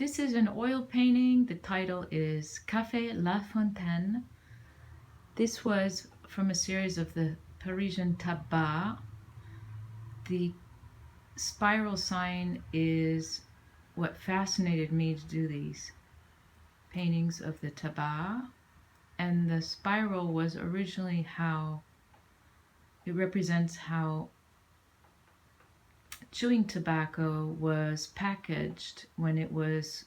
This is an oil painting. The title is Café la Fontaine. This was from a series of the Parisian Tabacco. The spiral sign is what fascinated me to do these paintings of the Tabacco. And the spiral was originally how it represents how chewing tobacco was packaged when it was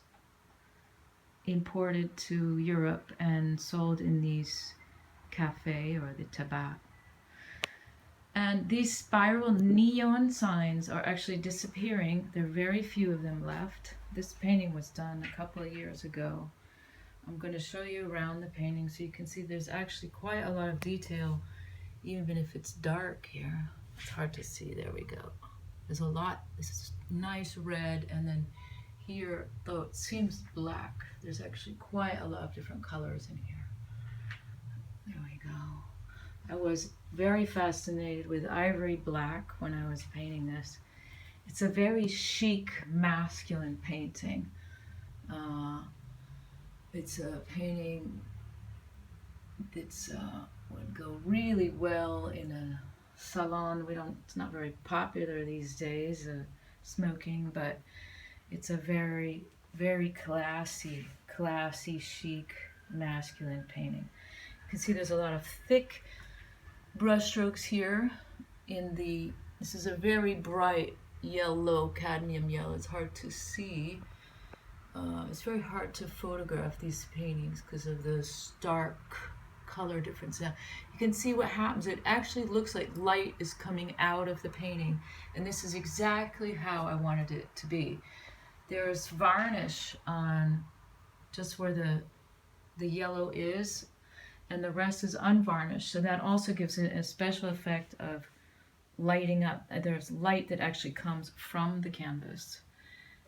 imported to Europe and sold in these café or the tabac. And these spiral neon signs are actually disappearing. There are very few of them left. This painting was done a couple of years ago. I'm going to show you around the painting so you can see there's actually quite a lot of detail, even if it's dark here. It's hard to see. There we go. There's a lot. This is nice red, and then here, though it seems black, there's actually quite a lot of different colors in here. There we go. I was very fascinated with ivory black when I was painting this. It's a very chic, masculine painting. It's a painting that's would go really well in a salon. It's not very popular these days, smoking, but it's a very, very classy, chic, masculine painting. You can see there's a lot of thick brush strokes here this is a very bright yellow, cadmium yellow. It's hard to see. It's very hard to photograph these paintings because of the stark color difference. Now you can see what happens. It actually looks like light is coming out of the painting, and this is exactly how I wanted it to be. There's varnish on just where the yellow is, and the rest is unvarnished, so that also gives it a special effect of lighting up. There's light that actually comes from the canvas.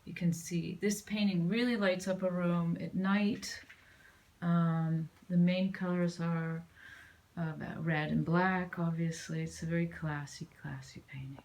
You can see this painting really lights up a room at night. The main colors are red and black, obviously. It's a very classy painting.